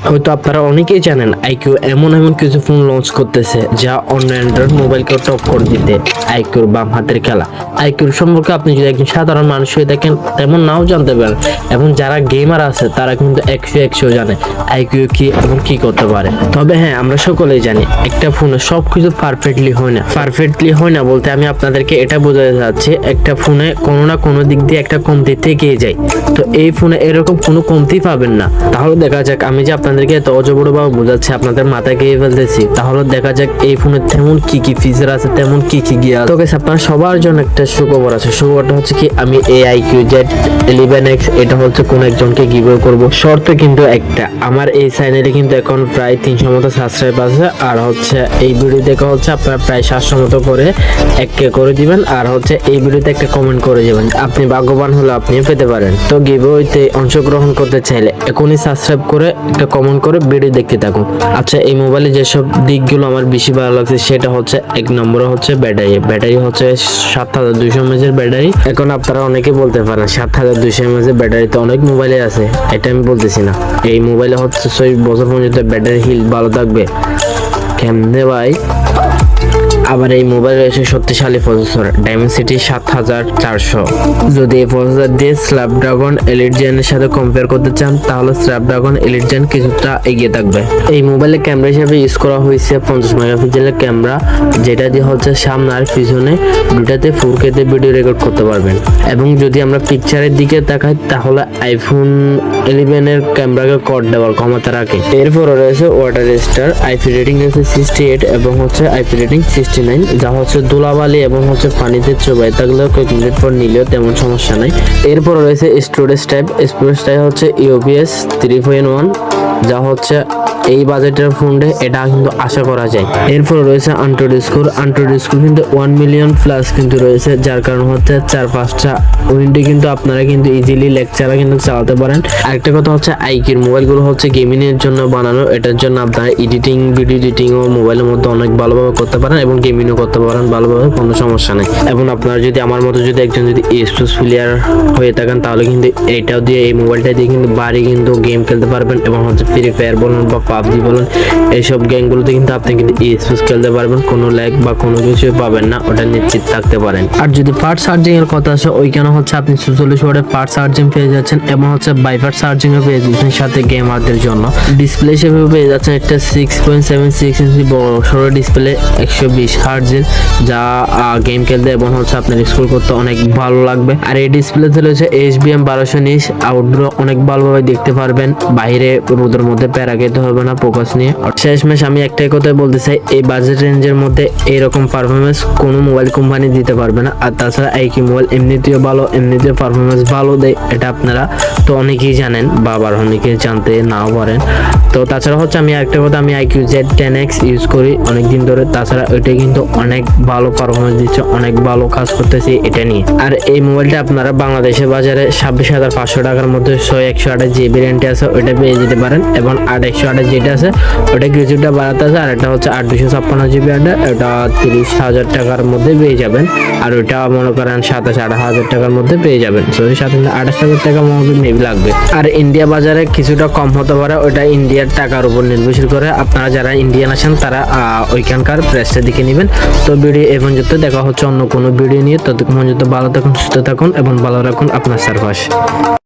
হয়তো আপনারা অনেকেই জানেন আইকিউ এমন কিছু ফোন লঞ্চ করতেছে যা অন্য অ্যান্ড্রয়েড মোবাইলকে টক্কর দিতে। আইকিউর বাম হাতের খেলা। আইকিউর সম্পর্কে আপনি যদি একজন সাধারণ মানুষ হয়ে দেখেন তেমন নাও জানতে পারেন, এবং যারা গেমার আছে তারা কিন্তু একশো জানে আইকিউ কি এবং কি করতে পারে। তবে হ্যাঁ, আমরা সকলেই জানি একটা ফোনে সবকিছু পারফেক্টলি হয় না বলতে আমি আপনাদেরকে এটা বোঝাতে চাচ্ছি, একটা ফোনে কোনো না কোনো দিক দিয়ে একটা কমতি থেকেই যায়। তো এই ফোনে এরকম কোনো কমতি পাবেন না। তাহলে দেখা যাক, আমি যে আপনাদেরকে এত অজবড়ভাবে বোঝাচ্ছি, আপনাদের মাথায় গিয়ে ফেলতেছি, তাহলে দেখা যাক এই ফোনে তেমন কি ফিচার আছে, তেমন কি গিয়া। তো গাইস, আপনারা সবার জন্য একটা সুখবর আছে। সুখবরটা হচ্ছে কি, আমি এই আইকিউ Z11X এটা হচ্ছে কোন একজনকে গিভঅ্যাওয়ে করব। শর্ত কিন্তু একটা, আমার এই চ্যানেলে কিন্তু এখন প্রায় 300 মতো সাবস্ক্রাইব আছে, আর হচ্ছে এই ভিডিও দেখে হচ্ছে আপনারা প্রায় 700 মতো করে এককে করে দিবেন, আর হচ্ছে এই ভিডিওতে একটা কমেন্ট করে যাবেন। আপনি ভাগ্যবান হলে আপনিও পেতে পারেন। তো গিভঅ্যাওয়েতে অংশগ্রহণ করতে চাইলে এখনই সাবস্ক্রাইব করে একটা কমেন্ট করে ভিডিও দেখতে থাকুন। আচ্ছা, এই মোবাইলে যেসব দিকগুলো আমার বেশি ভালো লাগছে সেটা হচ্ছে, এক নম্বরে হচ্ছে ব্যাটারি হচ্ছে 7200 mAh ব্যাটারি। এখন আপনারা অনেকে বলতে পারেন 7200 mAh ব্যাটারি তো অনেক মোবাইলে আছে, এটা আমি বলতেছি না। এই মোবাইলে হচ্ছে 6 বছর পর্যন্ত ব্যাটারি হেলথ ভালো থাকবে। কেমনে ভাই? আবার এই মোবাইল রয়েছে শক্তিশালী প্রসেসর ডাইমেনসিটি 7400। যদি এই প্রসেসর দিয়ে স্ন্যাপড্রাগন এলিট জেনের সাথে কম্পেয়ার করতে চান তাহলে স্ন্যাপড্রাগন এলিট জেন কিছুটা এগিয়ে থাকবে। এই মোবাইলের ক্যামেরা হিসেবে ইউজ করা হয়েছে 50 মেগাপিক্সেলের ক্যামেরা, যেটা দিয়ে হচ্ছে সামনে আর পিছনে দুটাতে 4K তে ভিডিও রেকর্ড করতে পারবেন। এবং যদি আমরা পিকচারের দিকে তাকাই তাহলে আইফোন 11 এর ক্যামেরাকে কট দেওয়ার ক্ষমতা রাখে। এরপরে রয়েছে ওয়াটার রেজিস্টার, আইপি রেটিং হচ্ছে 68 এবং হচ্ছে আইপি রেটিং 69, যা হচ্ছে ধুলাবালি এবং হচ্ছে পানিতে চোবাই থাকলেও কয়েক মিনিট পর নিলেও তেমন সমস্যা নাই। এরপর রয়েছে স্টোরেজ টাইপ হচ্ছে ইউপিএস 3.1, যা হচ্ছে এই বাজেটের ফোনে এটা কিন্তু আশা করা যায়। এরপর রয়েছে আন্ড্রয়েড স্কোর কিন্তু 1 মিলিয়ন প্লাস কিন্তু রয়েছে, যার কারণ হচ্ছে 4-5টা উইন্ডো কিন্তু আপনারা কিন্তু ইজিলি লেকচারে কিন্তু চালাতে পারেন। আরেকটা কথা হচ্ছে আইকিউর মোবাইলগুলো হচ্ছে গেমিং এর জন্য বানানো, এটার জন্য আপনারা ভিডিও এডিটিং ও মোবাইলের মধ্যে অনেক ভালোভাবে করতে পারেন এবং গেমিংও করতে পারেন ভালোভাবে, কোনো সমস্যা নেই। এবং আপনারা যদি আমার মতো যদি একজন যদি স্পোর্টস প্লেয়ার হয়ে থাকেন তাহলে কিন্তু এটাও দিয়ে, এই মোবাইলটা দিয়ে কিন্তু বাড়ি কিন্তু গেম খেলতে পারবেন, এবং হচ্ছে ফ্রি ফায়ার বলুন বা পাবজি বলুন, এইসব গেমগুলোতে কিন্তু আপনি কিন্তু স্পোর্টস খেলতে পারবেন, কোনো ল্যাগ বা কোনো কিছু পাবেন না, ওটা নিশ্চিত থাকতে পারেন। আর যদি ফাস্ট চার্জিং এর কথা আসে, ওইখানে হচ্ছে আপনি 44 ওয়াটের ফাস্ট চার্জিং পেয়ে যাচ্ছেন এবং হচ্ছে বাইফার চার্জিং ও পেয়ে যাচ্ছেন, সাথে গেমারদের জন্য ডিসপ্লে হিসেবে পেয়ে যাচ্ছেন একটা 6.76 ইঞ্চি বড় সরো ডিসপ্লে 120 হার্টজের, যা গেম খেলতে এবং হচ্ছে আপনার স্ক্রল করতে অনেক ভালো লাগবে। আর এই ডিসপ্লেতে রয়েছে HBM 1219, আউটডোর অনেক ভালোভাবে দেখতে পারবেন, বাইরে রোদের মধ্যে প্যারা খেতে হবে না ফোকাস নিয়ে। শেষমেশ আমি একটাই কথাই বলতে চাই, এই বাজেট রেঞ্জের মধ্যে এইরকম পারফরমেন্স কোনো মোবাইল কোম্পানি দিতে পারবে না। আর তাছাড়া আইকিউ মোবাইল এমনিতেও ভালো, এমনিতেও পারফরমেন্স ভালো দেয়, এটা আপনারা তো অনেকেই জানেন বা আবার অনেকে জানতে নাও পারেন। তো তাছাড়া হচ্ছে আমি একটা কথা, আমি আইকিউ Z10X ইউজ করি অনেকদিন ধরে, তাছাড়া ওইটা কিন্তু অনেক ভালো পারফরমেন্স দিচ্ছে, অনেক ভালো কাজ করতেছি এটা নিয়ে। আর এই মোবাইলটা আপনারা বাংলাদেশের বাজারে 26,500 টাকার মধ্যে 128 যে ভেরিয়েন্ট আছে ওইটা পেয়ে যেতে পারেন, এবং 8/128 যেটা আছে ওটা কিছুটা বাড়াতে আছে, আর এটা হচ্ছে 8/256 GB, এটা 30,000 টাকার মধ্যে পেয়ে যাবেন। আর ওইটা মনে করেন 27,000 টাকার মধ্যে পেয়ে যাবেন, 28,000 টাকা মতো মেবি লাগবে। আর ইন্ডিয়া বাজারে কিছুটা কম হতে পারে, ওইটা ইন্ডিয়ার টাকার উপর নির্ভরশীল করে। আপনারা যারা ইন্ডিয়ান আছেন তারা ওইখানকার প্রাইসটা দিকে নেবেন। তো ভিডিও এই পর্যন্ত, দেখা হচ্ছে অন্য কোনো ভিডিও নিয়ে। ততক্ষণ পর্যন্ত ভালো থাকুন, সুস্থ থাকুন এবং ভালো রাখুন আপনার চারপাশ।